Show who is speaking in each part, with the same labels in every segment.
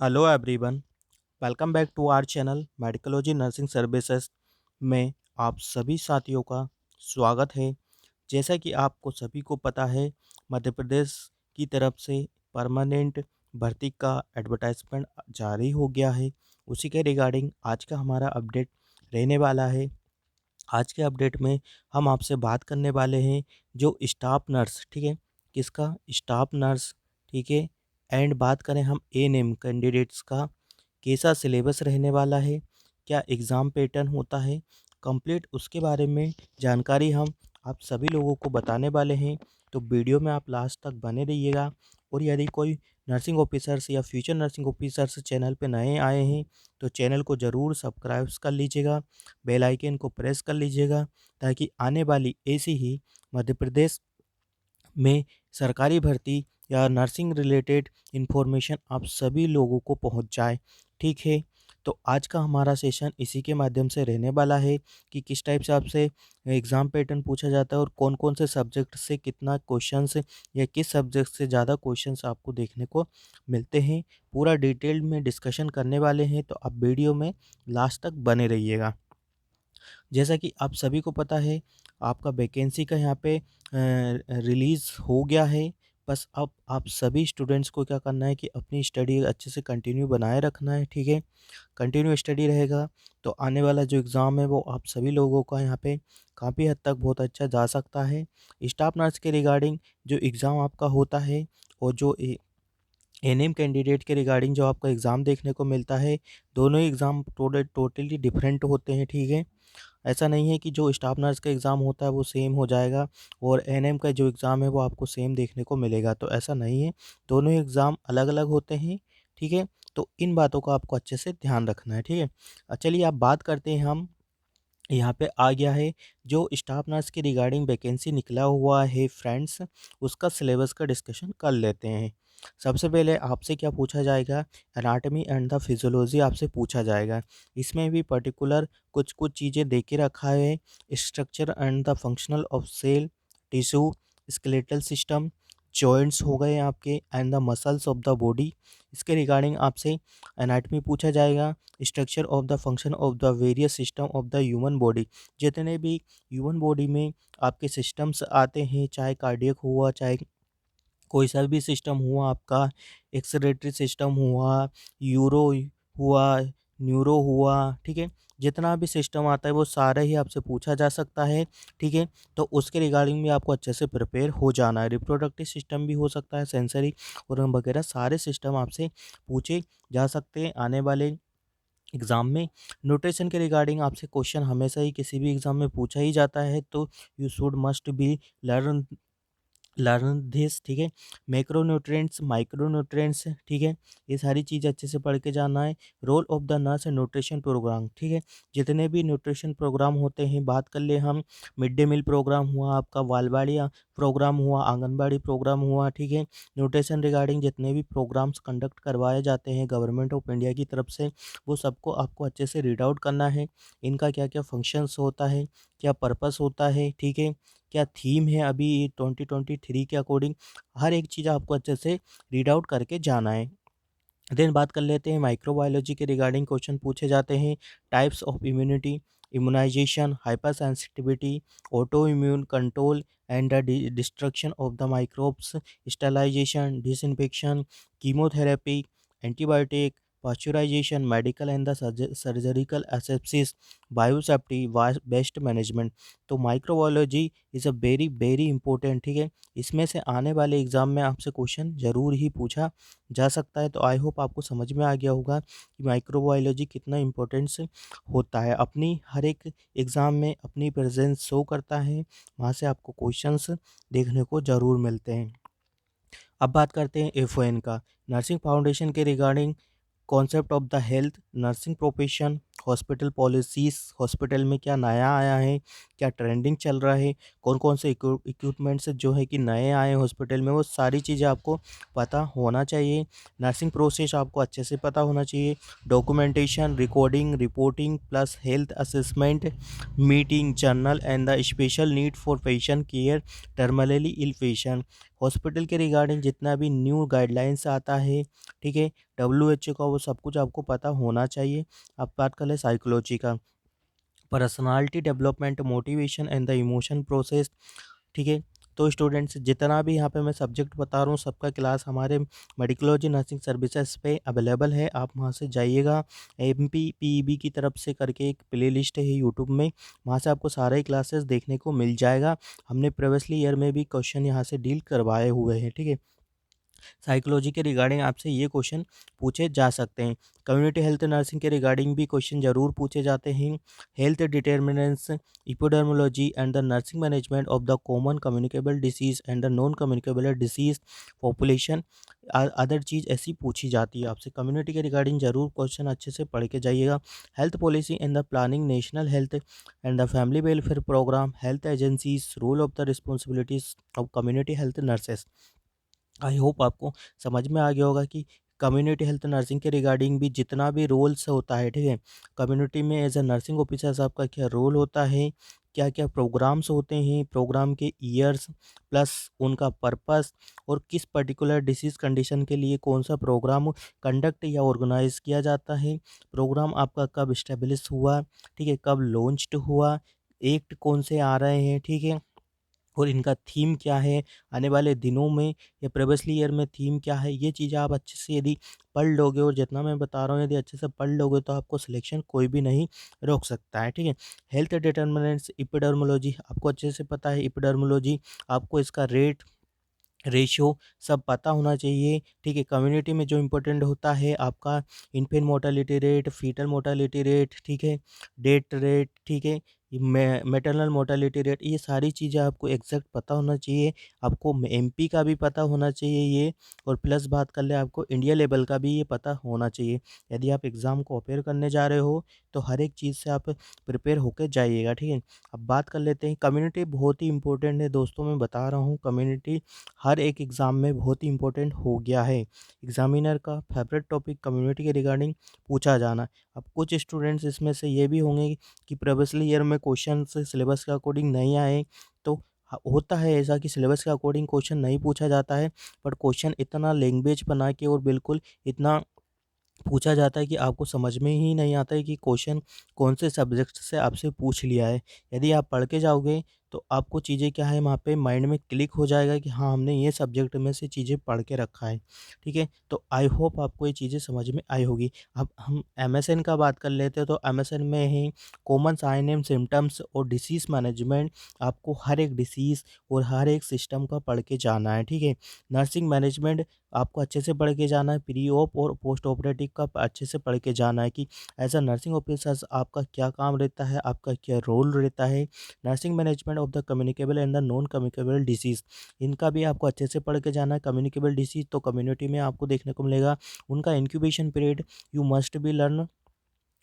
Speaker 1: Hello everyone, welcome back to our channel Medicology nursing services में आप सभी साथियों का स्वागत है। जैसा कि आपको सभी को पता है, मध्य प्रदेश की तरफ से परमानेंट भर्ती का एडवर्टाइजमेंट जारी हो गया है। उसी के रिगार्डिंग आज का हमारा अपडेट रहने वाला है। आज के अपडेट में हम आपसे बात करने वाले हैं जो स्टाफ नर्स, ठीक है, किसका स्टाफ नर्स, ठीक है, एंड बात करें हम एएनएम कैंडिडेट्स का कैसा सिलेबस रहने वाला है, क्या एग्ज़ाम पैटर्न होता है, कंप्लीट उसके बारे में जानकारी हम आप सभी लोगों को बताने वाले हैं। तो वीडियो में आप लास्ट तक बने रहिएगा। और यदि कोई नर्सिंग ऑफिसर्स या फ्यूचर नर्सिंग ऑफिसर्स चैनल पे नए आए हैं तो चैनल को ज़रूर सब्सक्राइब कर लीजिएगा, बेल आइकन को प्रेस कर लीजिएगा, ताकि आने वाली ऐसी ही मध्य प्रदेश में सरकारी भर्ती या नर्सिंग रिलेटेड इन्फॉर्मेशन आप सभी लोगों को पहुंच जाए। ठीक है, तो आज का हमारा सेशन इसी के माध्यम से रहने वाला है कि किस टाइप से आपसे एग्ज़ाम पैटर्न पूछा जाता है और कौन कौन से सब्जेक्ट से कितना क्वेश्चंस या किस सब्जेक्ट से ज़्यादा क्वेश्चंस आपको देखने को मिलते हैं। पूरा डिटेल में डिस्कशन करने वाले हैं, तो आप वीडियो में लास्ट तक बने रहिएगा। जैसा कि आप सभी को पता है, आपका वैकेंसी का यहाँ पे रिलीज़ हो गया है। बस अब आप सभी स्टूडेंट्स को क्या करना है कि अपनी स्टडी अच्छे से कंटिन्यू बनाए रखना है, ठीक है। कंटिन्यू स्टडी रहेगा तो आने वाला जो एग्ज़ाम है वो आप सभी लोगों का यहाँ पे काफ़ी हद तक बहुत अच्छा जा सकता है। स्टाफ नर्स के रिगार्डिंग जो एग्ज़ाम आपका होता है और जो एनएम कैंडिडेट के रिगार्डिंग जो आपका एग्ज़ाम देखने को मिलता है, दोनों ही एग्ज़ाम टोटली डिफरेंट होते हैं, ठीक है। ऐसा नहीं है कि जो स्टाफ नर्स का एग्ज़ाम होता है वो सेम हो जाएगा और एएनएम का जो एग्ज़ाम है वो आपको सेम देखने को मिलेगा, तो ऐसा नहीं है। दोनों ही एग्ज़ाम अलग-अलग होते हैं, ठीक है। तो इन बातों का आपको अच्छे से ध्यान रखना है, ठीक है। चलिए अब बात करते हैं हम, यहाँ पे आ गया है जो स्टाफ नर्स के रिगार्डिंग वैकेंसी निकला हुआ है फ्रेंड्स, उसका सिलेबस का डिस्कशन कर लेते हैं। सबसे पहले आपसे क्या पूछा जाएगा, एनाटॉमी एंड द फिजियोलॉजी आपसे पूछा जाएगा। इसमें भी पर्टिकुलर कुछ-कुछ चीज़ें दे के रखा है, structure and the functional of cell, tissue, skeletal system, joints हो गए आपके and the muscles of the body. इसके रिगार्डिंग आपसे एनाटॉमी पूछा जाएगा, structure of the function of the various system of the human body. जितने भी ह्यूमन बॉडी में आपके सिस्टम्स आते हैं, चाहे कार्डियक हुआ, चाहे कोई सा भी सिस्टम हुआ आपका, एक्सक्रीटरी सिस्टम हुआ, यूरो हुआ, न्यूरो हुआ, ठीक है। जितना भी सिस्टम आता है वो सारा ही आपसे पूछा जा सकता है, ठीक है। तो उसके रिगार्डिंग भी आपको अच्छे से प्रिपेयर हो जाना है। रिप्रोडक्टिव सिस्टम भी हो सकता है, सेंसरी और वगैरह सारे सिस्टम आपसे पूछे जा सकते हैं आने वाले एग्ज़ाम में। न्यूट्रिशन के रिगार्डिंग आपसे क्वेश्चन हमेशा ही किसी भी एग्ज़ाम में पूछा ही जाता है, तो you should must be learn learn this, ठीक है। मैक्रोन्यूट्रिएंट्स, माइक्रोन्यूट्रिएंट्स, ठीक है। ये सारी चीज़ अच्छे से पढ़ के जाना है। Role of the nurse and nutrition programme, ठीक है। जितने भी न्यूट्रिशन प्रोग्राम होते हैं, बात कर ले हम, मिड डे मील प्रोग्राम हुआ आपका, बालवाड़िया प्रोग्राम हुआ, आंगनबाड़ी प्रोग्राम हुआ, ठीक है। न्यूट्रिशन रिगार्डिंग जितने भी प्रोग्राम्स कंडक्ट करवाए जाते हैं गवर्नमेंट ऑफ इंडिया की तरफ से, वो सबको आपको अच्छे से रीड आउट करना है। इनका क्या-क्या फंक्शंस होता है, क्या पर्पस होता है, ठीक है। क्या थीम है अभी 2023 के अकॉर्डिंग, हर एक चीज़ आपको अच्छे से रीड आउट करके जाना है। देन बात कर लेते हैं माइक्रोबायोलॉजी के रिगार्डिंग क्वेश्चन पूछे जाते हैं। Types of immunity, immunization, hypersensitivity, autoimmune control and the destruction of the microbes, sterilization, disinfection, chemotherapy, antibiotic, pasteurization, medical and the surgical asepsis, biosafety, waste management. तो microbiology is a very very important, ठीक है। इसमें से आने वाले exam में आपसे question ज़रूर ही पूछा जा सकता है। तो आई होप आपको समझ में आ गया होगा कि माइक्रोबायोलॉजी कितना इम्पोर्टेंस होता है। अपनी हर एक एग्ज़ाम में अपनी प्रेजेंस शो करता है, वहाँ से आपको क्वेश्चंस देखने को ज़रूर मिलते हैं। अब बात करते हैं एफओएन का, नर्सिंग फाउंडेशन के regarding, concept of the health, nursing profession, hospital policies, hospital में क्या नया आया है, क्या ट्रेंडिंग चल रहा है, कौन-कौन से इक्विपमेंट्स जो है कि नए आए हैं हॉस्पिटल में, वो सारी चीज़ें आपको पता होना चाहिए। नर्सिंग प्रोसेस आपको अच्छे से पता होना चाहिए। Documentation, recording, reporting plus health assessment, meeting, journal and the special need for patient care, terminally ill patient. Hospital के रिगार्डिंग जितना भी न्यू गाइडलाइंस आता है, ठीक है, डब्ल्यूएचओ का, वो सब कुछ आपको पता होना चाहिए। अब बात कर ले साइकोलॉजी का, personality development, motivation and the emotion process, ठीक है। तो स्टूडेंट्स जितना भी यहाँ पे मैं सब्जेक्ट बता रहा हूँ सबका क्लास हमारे मेडिकोलॉजी नर्सिंग सर्विसेज पे अवेलेबल है, आप वहाँ से जाइएगा। एमपीपीईबी की तरफ से करके एक प्ले लिस्ट है यूट्यूब में, वहाँ से आपको सारे क्लासेस देखने को मिल जाएगा। हमने प्रीवियसली ईयर में भी क्वेश्चन यहाँ से डील करवाए हुए हैं, ठीक है। साइकोलॉजी के रिगार्डिंग आपसे ये क्वेश्चन पूछे जा सकते हैं। कम्युनिटी हेल्थ नर्सिंग के रिगार्डिंग भी क्वेश्चन ज़रूर पूछे जाते हैं। Health determinants, epidemiology and the nursing management of the common communicable disease and the non communicable disease population, other चीज़ ऐसी पूछी जाती है आपसे। कम्युनिटी के रिगार्डिंग ज़रूर क्वेश्चन अच्छे से पढ़ के जाइएगा। Health policy and the planning, national health and the family welfare programme, health agencies, role of the responsibilities of community health nurses. I hope आपको समझ में आ गया होगा कि कम्युनिटी हेल्थ नर्सिंग के रिगार्डिंग भी जितना भी रोल्स होता है, ठीक है, कम्युनिटी में एज अ नर्सिंग ऑफिसर्स आपका क्या रोल होता है, क्या क्या प्रोग्राम्स होते हैं, प्रोग्राम के ईयर्स प्लस उनका पर्पस, और किस पर्टिकुलर डिसीज़ कंडीशन के लिए कौन सा प्रोग्राम कंडक्ट या ऑर्गेनाइज किया जाता है, प्रोग्राम आपका कब इस्टेब्लिश हुआ, ठीक है, कब लॉन्च्ड हुआ, एक्ट कौन से आ रहे हैं, ठीक है, और इनका थीम क्या है, आने वाले दिनों में या प्रीवियसली ईयर में थीम क्या है, ये चीज़ें आप अच्छे से यदि पढ़ लोगे और जितना मैं बता रहा हूँ यदि अच्छे से पढ़ लोगे तो आपको सिलेक्शन कोई भी नहीं रोक सकता है, ठीक है। हेल्थ डिटर्मिनेंट्स, एपिडेमियोलॉजी आपको अच्छे से पता है, एपिडेमियोलॉजी आपको इसका रेट, रेशियो सब पता होना चाहिए, ठीक है। कम्युनिटी में जो इम्पोर्टेंट होता है आपका infant mortality rate, foetal mortality rate, ठीक है, डेथ रेट, ठीक है, मैटरनल मोर्टालिटी रेट, ये सारी चीज़ें आपको एग्जैक्ट पता होना चाहिए। आपको एमपी का भी पता होना चाहिए ये, और प्लस बात कर ले आपको इंडिया लेवल का भी ये पता होना चाहिए। यदि आप एग्ज़ाम को अपेयर करने जा रहे हो तो हर एक चीज़ से आप प्रिपेयर होकर जाइएगा, ठीक है। अब बात कर लेते हैं, कम्युनिटी बहुत ही इंपॉर्टेंट है दोस्तों, मैं बता रहा हूँ कम्युनिटी हर एक एग्ज़ाम में बहुत ही इम्पोर्टेंट हो गया है। एग्ज़ामिनर का फेवरेट टॉपिक कम्युनिटी के रिगार्डिंग पूछा जाना। अब कुछ स्टूडेंट्स इसमें से ये भी होंगे कि प्रीवियसली ईयर में क्वेश्चंस सिलेबस के अकॉर्डिंग नहीं आए, तो होता है ऐसा कि सिलेबस के अकॉर्डिंग क्वेश्चन नहीं पूछा जाता है, बट क्वेश्चन इतना लैंग्वेज बना के और बिल्कुल इतना पूछा जाता है कि आपको समझ में ही नहीं आता है कि क्वेश्चन कौन से सब्जेक्ट से आपसे पूछ लिया है। यदि आप पढ़ के जाओगे तो आपको चीज़ें क्या है वहाँ पे माइंड में क्लिक हो जाएगा कि हाँ, हमने ये सब्जेक्ट में से चीज़ें पढ़ के रखा है, ठीक है। तो आई होप आपको ये चीज़ें समझ में आई होगी। अब हम एमएसएन का बात कर लेते हैं, तो एमएसएन में है कॉमन साइन एंड सिम्टम्स और डिसीज़ मैनेजमेंट। आपको हर एक डिसीज़ और हर एक सिस्टम का पढ़ के जाना है, ठीक है। नर्सिंग मैनेजमेंट आपको अच्छे से पढ़ के जाना है, प्री ऑप और पोस्ट ऑपरेटिव का अच्छे से पढ़ के जाना है कि एज अ नर्सिंग ऑफिसर्स आपका क्या काम रहता है, आपका क्या रोल रहता है। Nursing management of the communicable and the non communicable disease, इनका भी आपको अच्छे से पढ़ के जाना है। कम्युनिकेबल डिसीज़ तो कम्युनिटी में आपको देखने को मिलेगा, उनका incubation period you must be learn,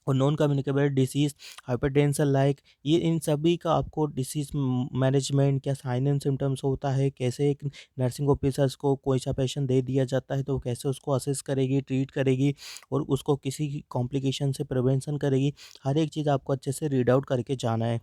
Speaker 1: और non communicable disease, hypertension like, ये इन सभी का आपको डिसीज़ मैनेजमेंट, क्या साइन एंड सिम्टम्स होता है, कैसे एक नर्सिंग ऑफिसर्स को कोई सा पेशेंट दे दिया जाता है तो कैसे उसको असेस करेगी, ट्रीट करेगी, और उसको किसी कॉम्प्लिकेशन से प्रिवेंशन करेगी, हर एक चीज़ आपको अच्छे से रीड आउट करके जाना है,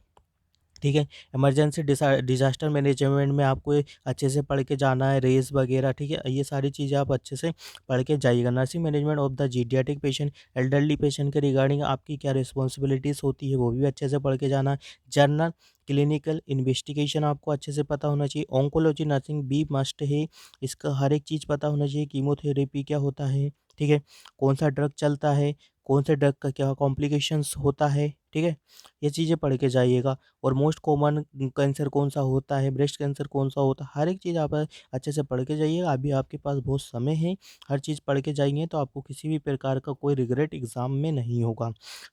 Speaker 1: ठीक है। इमरजेंसी डिज़ास्टर मैनेजमेंट में आपको ये अच्छे से पढ़ के जाना है, रेस वगैरह, ठीक है, ये सारी चीज़ें आप अच्छे से पढ़ के जाइएगा। Nursing management of the geriatric patient, elderly patient के रिगार्डिंग आपकी क्या रिस्पॉन्सिबिलिटीज़ होती है वो भी अच्छे से पढ़ के जाना है। जर्नल क्लिनिकल इन्वेस्टिगेशन आपको अच्छे से पता होना चाहिए। ऑन्कोलॉजी नर्सिंग भी मस्ट है, इसका हर एक चीज़ पता होना चाहिए। कीमोथेरेपी क्या होता है, ठीक है, कौन सा ड्रग चलता है, कौन से ड्रग का क्या कॉम्प्लिकेशंस होता है, ठीक है? ये चीज़ें पढ़ के जाइएगा और मोस्ट कॉमन कैंसर कौन-सा होता है, ब्रेस्ट कैंसर कौन-सा होता है, हर एक चीज़ आप अच्छे से पढ़ के जाइएगा। अभी आपके पास बहुत समय है, हर चीज़ पढ़ के जाएँगे तो आपको किसी भी प्रकार का कोई रिग्रेट एग्ज़ाम में नहीं होगा।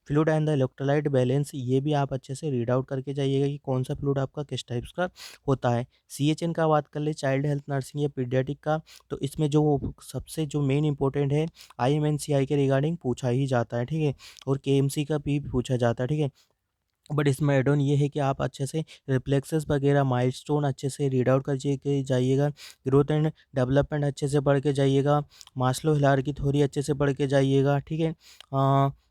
Speaker 1: Fluid and the electrolyte balance ये भी आप अच्छे से रीड आउट करके जाइएगा कि कौन-सा फ्लूइड आपका किस टाइप्स का होता है। सीएचएन का बात कर ले, चाइल्ड हेल्थ नर्सिंग या पीडियाट्रिक का, तो इसमें जो सबसे जो मेन इम्पोर्टेंट है, आईएमएनसीआई के रिगार्डिंग पूछा ही जाता है, ठीक है? और केएमसी का भी पूछा जाता है, ठीक है? बट इसमें ऐड ऑन ये है कि आप अच्छे से रिफ्लेक्सेस वगैरह माइलस्टोन अच्छे से रीड आउट कर के जाइएगा। ग्रोथ एंड डेवलपमेंट अच्छे से पढ़ के जाइएगा। मास्लो हिलार्की थ्योरी अच्छे से पढ़ के जाइएगा, ठीक है?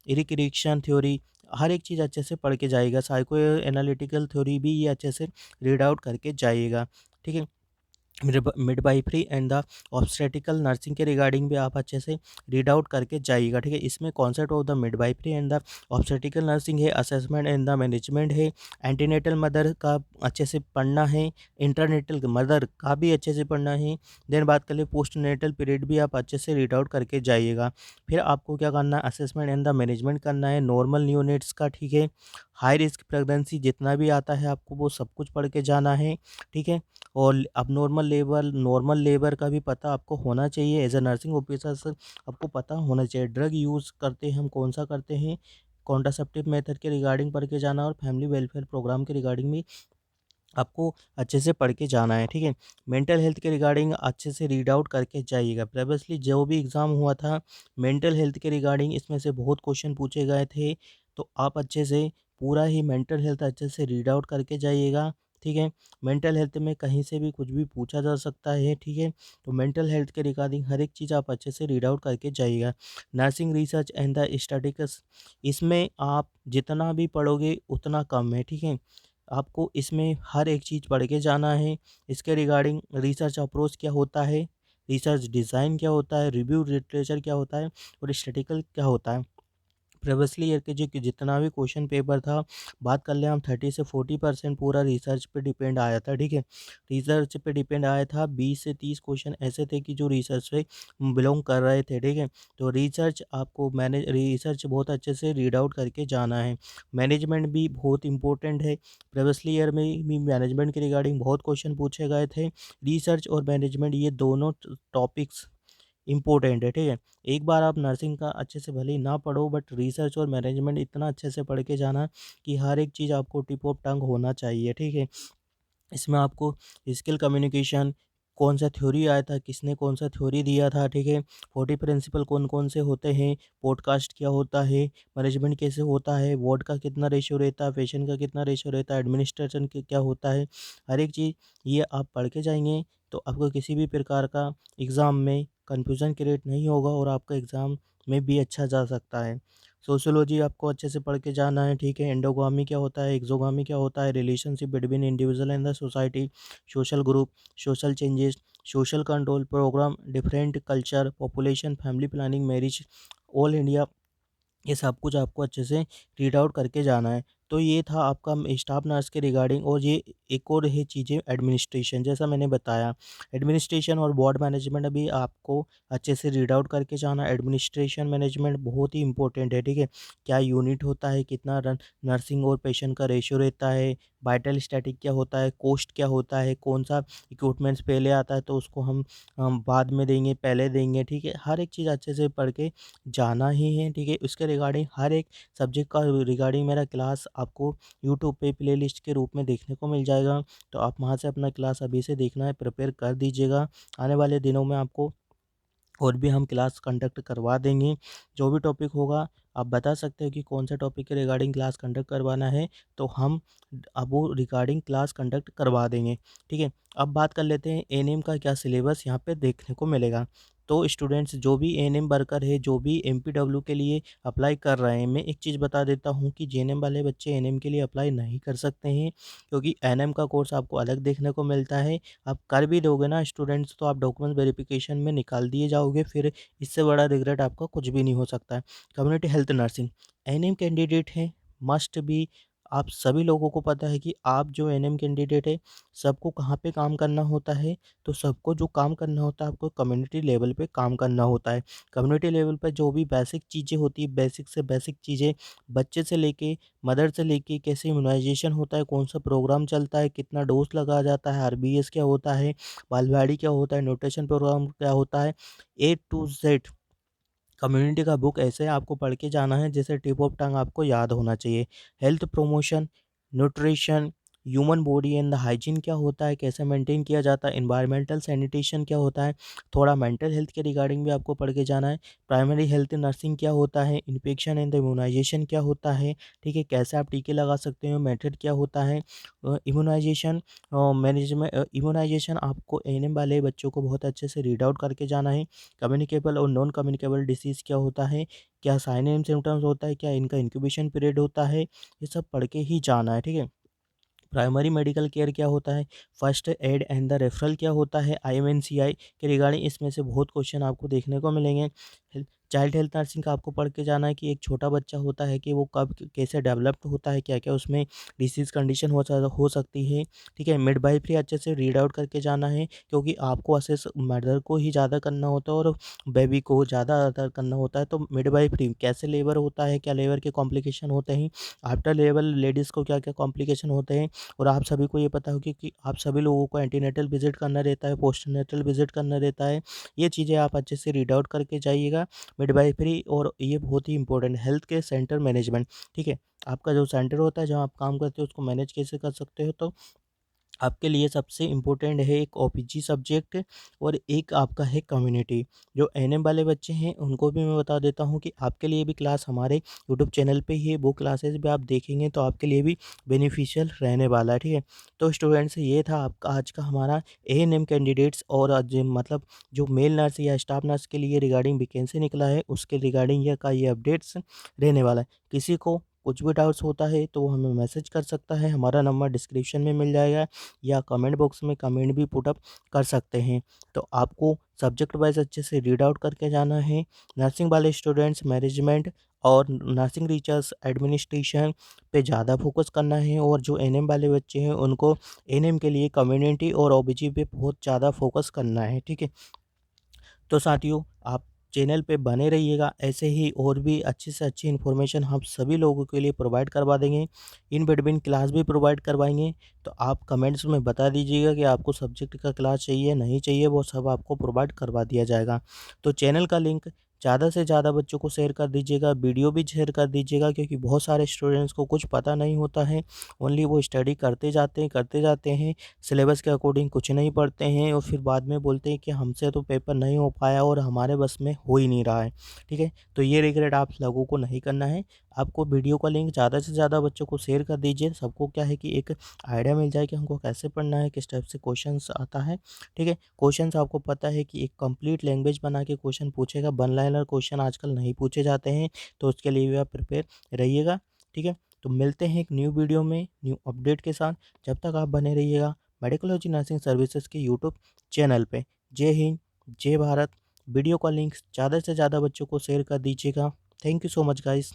Speaker 1: इरिक इरिक्शन थ्योरी, हर एक चीज़ अच्छे से पढ़ के जाइएगा। साइको एनालिटिकल थ्योरी भी ये अच्छे से रीड आउट करके जाइएगा, ठीक है? Midwifery and the obstetrical nursing के रिगार्डिंग भी आप अच्छे से रीड आउट करके जाइएगा, ठीक है? इसमें concept of the midwifery and the obstetrical nursing है, असेसमेंट एंड द मैनेजमेंट है, एंटीनेटल मदर का अच्छे से पढ़ना है, इंटरनेटल मदर का भी अच्छे से पढ़ना है। देन बात कर ले पोस्ट नेटल पीरियड भी आप अच्छे से रीड आउट करके जाइएगा। फिर आपको क्या करना है, असेसमेंट एंड द मैनेजमेंट करना है नॉर्मल न्यूनेट्स का, ठीक है? हाई रिस्क प्रेगनेंसी जितना भी आता है आपको वो सब कुछ पढ़ के जाना है, ठीक है? और अब नॉर्मल लेबर का भी पता आपको होना चाहिए। एज अ नर्सिंग ऑफिसर आपको पता होना चाहिए ड्रग यूज़ करते हैं हम कौन सा करते हैं, कॉन्ट्रासेप्टिव मेथड के रिगार्डिंग पढ़ के जाना और फैमिली वेलफेयर प्रोग्राम के रिगार्डिंग भी आपको अच्छे से पढ़ के जाना है, ठीक है? मेंटल हेल्थ के रिगार्डिंग अच्छे से रीड आउट करके जाइएगा। प्रीवियसली जो भी एग्ज़ाम हुआ था मेंटल हेल्थ के रिगार्डिंग इसमें से बहुत क्वेश्चन पूछे गए थे, तो आप अच्छे से पूरा ही मेंटल हेल्थ अच्छे से रीड आउट करके जाइएगा, ठीक है? मेंटल हेल्थ में कहीं से भी कुछ भी पूछा जा सकता है, ठीक है? तो मेंटल हेल्थ के रिगार्डिंग हर एक चीज़ आप अच्छे से रीड आउट करके जाइएगा। Nursing research and the statistics इसमें आप जितना भी पढ़ोगे उतना कम है, ठीक है? आपको इसमें हर एक चीज़ पढ़ के जाना है। इसके रिगार्डिंग रिसर्च अप्रोच क्या होता है, रिसर्च डिज़ाइन क्या होता है, रिव्यू लिटरेचर क्या होता है और स्टैटिस्टिकल क्या होता है। प्रीवियसली ईयर के जो कि जितना भी क्वेश्चन पेपर था, बात कर लें हम 30 से 40% पूरा रिसर्च पे डिपेंड आया था, ठीक है? रिसर्च पे डिपेंड आया था, 20 से 30 क्वेश्चन ऐसे थे कि जो रिसर्च से बिलॉन्ग कर रहे थे, ठीक है? तो रिसर्च बहुत अच्छे से रीड आउट करके जाना है। मैनेजमेंट भी बहुत इंपॉर्टेंट है। प्रीवियसली ईयर में भी मैनेजमेंट के रिगार्डिंग बहुत क्वेश्चन पूछे गए थे। रिसर्च और मैनेजमेंट ये दोनों टॉपिक्स इम्पोर्टेंट है, ठीक है? एक बार आप नर्सिंग का अच्छे से भले ही ना पढ़ो बट रिसर्च और मैनेजमेंट इतना अच्छे से पढ़ के जाना कि हर एक चीज़ आपको टिप ऑफ टंग होना चाहिए, ठीक है? इसमें आपको स्किल कम्युनिकेशन कौन-सा थ्योरी आया था, किसने कौन-सा थ्योरी दिया था, ठीक है? 40 प्रिंसिपल कौन-कौन से होते हैं, पॉडकास्ट क्या होता है, मैनेजमेंट कैसे होता है, वार्ड का कितना रेशियो रहता है, पेशेंट का कितना रेशियो रहता है, एडमिनिस्ट्रेशन क्या होता है, हर एक चीज़ ये आप पढ़ के जाएँगे तो आपको किसी भी प्रकार का एग्ज़ाम में कन्फ्यूज़न क्रिएट नहीं होगा और आपका एग्ज़ाम में भी अच्छा जा सकता है। सोशियोलॉजी आपको अच्छे से पढ़ के जाना है, ठीक है? एंडोगामी क्या होता है, एक्सोगामी क्या होता है, relationship between individual and the society, social group, social changes, social control programme, different culture, population, family planning, marriage, all India, ये सब कुछ आपको अच्छे से रीड आउट करके जाना है। तो ये था आपका स्टाफ नर्स के रिगार्डिंग और ये एक और है चीज़ें एडमिनिस्ट्रेशन जैसा मैंने बताया। एडमिनिस्ट्रेशन और वार्ड मैनेजमेंट भी आपको अच्छे से रीड आउट करके जाना। एडमिनिस्ट्रेशन मैनेजमेंट बहुत ही इंपॉर्टेंट है, ठीक है? क्या यूनिट होता है, कितना रन नर्सिंग और पेशेंट का रेशियो रहता है, वाइटल स्टैटिक क्या होता है, कॉस्ट क्या होता है, कौन-सा इक्विपमेंट्स पहले आता है तो उसको हम बाद में देंगे, पहले देंगे, ठीक है? हर एक चीज़ अच्छे से पढ़ के जाना ही है, ठीक है? उसके रिगार्डिंग हर एक सब्जेक्ट का रिगार्डिंग मेरा क्लास आपको यूट्यूब पे प्लेलिस्ट के रूप में देखने को मिल जाएगा। तो आप वहाँ से अपना क्लास अभी से देखना है, प्रिपेयर कर दीजिएगा। आने वाले दिनों में आपको और भी हम क्लास कंडक्ट करवा देंगे। जो भी टॉपिक होगा आप बता सकते हो कि कौन से टॉपिक के रिगार्डिंग क्लास कंडक्ट करवाना है, तो हम अब वो रिगार्डिंग क्लास कंडक्ट करवा देंगे, ठीक है? अब बात कर लेते हैं एएनएम का क्या सिलेबस यहाँ पे देखने को मिलेगा। तो स्टूडेंट्स जो भी एएनएम वर्कर है, जो भी एमपीडब्ल्यू के लिए अप्लाई कर रहे हैं, मैं एक चीज़ बता देता हूँ कि जेएनएम वाले बच्चे एएनएम के लिए अप्लाई नहीं कर सकते हैं, क्योंकि एएनएम का कोर्स आपको अलग देखने को मिलता है। आप कर भी दोगे ना स्टूडेंट्स तो आप डॉक्यूमेंट वेरिफिकेशन में निकाल दिए जाओगे, फिर इससे बड़ा रिग्रेट आपका कुछ भी नहीं हो सकता है। Community health nursing ANM candidate हैं, मस्ट बी आप सभी लोगों को पता है कि आप जो एनएम कैंडिडेट है, सबको कहाँ पे काम करना होता है, तो सबको जो काम करना होता है आपको कम्युनिटी लेवल पे काम करना होता है। कम्युनिटी लेवल पे जो भी बेसिक चीज़ें होती हैं, बेसिक से बेसिक चीज़ें बच्चे से लेके मदर से लेके कैसे इम्यूनाइज़ेशन होता है, कौन-सा प्रोग्राम चलता है, कितना डोज़ लगाया जाता है, आरबीएस क्या होता है, बालवाड़ी क्या होता है, न्यूट्रिशन प्रोग्राम क्या होता है, ए टू ज़ेड कम्युनिटी का बुक ऐसे आपको पढ़ के जाना है जैसे टिप ऑफ टंग आपको याद होना चाहिए। Health promotion, nutrition, human body and the hygiene क्या होता है, कैसे मेंटेन किया जाता है, एनवायरमेंटल सैनिटेशन क्या होता है, थोड़ा मेंटल हेल्थ के रिगार्डिंग भी आपको पढ़ के जाना है। प्राइमरी हेल्थ नर्सिंग क्या होता है, इन्फेक्शन एंड द इम्यूनाइजेशन क्या होता है, ठीक है, कैसे आप टीके लगा सकते हो, मेथड क्या होता है, इम्यूनाइजेशन मैनेजमेंट, इम्यूनाइजेशन आपको एएनएम वाले बच्चों को बहुत अच्छे से रीड आउट करके जाना है। कम्युनिकेबल और नॉन कम्युनिकेबल डिसीज़ क्या होता है, क्या साइन एंड सिम्पटम्स होता है, क्या इनका इंक्यूबेशन पीरियड होता है, ये सब पढ़ के ही जाना है, ठीक है। प्राइमरी मेडिकल केयर क्या होता है, first aid and the referral क्या होता है, आईएमएनसीआई के रिगार्डिंग इसमें से बहुत क्वेश्चन आपको देखने को मिलेंगे। चाइल्ड हेल्थ नर्सिंग का आपको पढ़ के जाना है कि एक छोटा बच्चा होता है कि वो कब कैसे डेवलप्ड होता है, क्या क्या उसमें डिसीज़ कंडीशन हो सकती है, ठीक है। मिडवाइफरी अच्छे से रीड आउट करके जाना है क्योंकि आपको असेस मदर को ही ज़्यादा करना होता है और बेबी को ज़्यादा करना होता है। तो मिडवाइफरी कैसे लेबर होता है, क्या लेबर के कॉम्प्लिकेशन होते हैं, आफ्टर लेबर लेडीज़ को क्या क्या कॉम्प्लिकेशन होते हैं, और आप सभी को ये पता होगा कि आप सभी लोगों को एंटीनेटल विजिट करना रहता है, पोस्टनेटल विजिट करना रहता है। ये चीज़ें आप अच्छे से रीड आउट करके जाइएगा। मिडवाइफरी और ये बहुत ही important health care center management, ठीक है। आपका जो सेंटर होता है जहाँ आप काम करते हो उसको मैनेज कैसे कर सकते हो, तो आपके लिए सबसे इम्पोर्टेंट है एक ओपीजी सब्जेक्ट और एक आपका है कम्युनिटी। जो एनएम वाले बच्चे हैं उनको भी मैं बता देता हूँ कि आपके लिए भी क्लास हमारे यूट्यूब चैनल पे ही है, वो क्लासेस भी आप देखेंगे तो आपके लिए भी बेनिफिशियल रहने वाला है, ठीक है। तो स्टूडेंट्स ये था आपका आज का हमारा एएनएम कैंडिडेट्स और मतलब जो मेल नर्स या स्टाफ नर्स के लिए रिगार्डिंग वैकेंसी निकला है उसके रिगार्डिंग ये अपडेट्स रहने वाला है। किसी को कुछ भी डाउट्स होता है तो वो हमें मैसेज कर सकता है, हमारा नंबर डिस्क्रिप्शन में मिल जाएगा या कमेंट बॉक्स में कमेंट भी पुट अप कर सकते हैं। तो आपको सब्जेक्ट वाइज़ अच्छे से रीड आउट करके जाना है। नर्सिंग वाले स्टूडेंट्स मैनेजमेंट और नर्सिंग टीचर्स एडमिनिस्ट्रेशन पे ज़्यादा फोकस करना है और जो एनएम वाले बच्चे हैं उनको एनएम के लिए कम्युनिटी और ओबीजी पे बहुत ज़्यादा फोकस करना है, ठीक है। तो साथियों आप चैनल पे बने रहिएगा, ऐसे ही और भी अच्छी से अच्छी इन्फॉर्मेशन हम सभी लोगों के लिए प्रोवाइड करवा देंगे। इन बिटवीन क्लास भी प्रोवाइड करवाएँगे, तो आप कमेंट्स में बता दीजिएगा कि आपको सब्जेक्ट का क्लास चाहिए, नहीं चाहिए, वो सब आपको प्रोवाइड करवा दिया जाएगा। तो चैनल का लिंक ज़्यादा से ज़्यादा बच्चों को शेयर कर दीजिएगा, वीडियो भी शेयर कर दीजिएगा क्योंकि बहुत सारे स्टूडेंट्स को कुछ पता नहीं होता है, ओनली वो स्टडी करते जाते हैं, सिलेबस के अकॉर्डिंग कुछ नहीं पढ़ते हैं और फिर बाद में बोलते हैं कि हमसे तो पेपर नहीं हो पाया और हमारे बस में हो ही नहीं रहा है, ठीक है। तो ये रिग्रेट आप लोगों को नहीं करना है। आपको वीडियो का लिंक ज़्यादा से ज़्यादा बच्चों को शेयर कर दीजिए, सबको क्या है कि एक आइडिया मिल जाए कि हमको कैसे पढ़ना है, किस टाइप से क्वेश्चंस आता है, ठीक है। क्वेश्चंस आपको पता है कि एक कंप्लीट लैंग्वेज बना के क्वेश्चन पूछेगा, वन लाइनर क्वेश्चन आजकल नहीं पूछे जाते हैं, तो उसके लिए भी आप प्रिपेयर रहिएगा, ठीक है। तो मिलते हैं एक न्यू वीडियो में न्यू अपडेट के साथ, जब तक आप बने रहिएगा मेडिकोलॉजी नर्सिंग सर्विसेज के यूट्यूब चैनल पे। जय हिंद, जय भारत। वीडियो का लिंक ज़्यादा से ज़्यादा बच्चों को शेयर कर दीजिएगा। Thank you so much guys.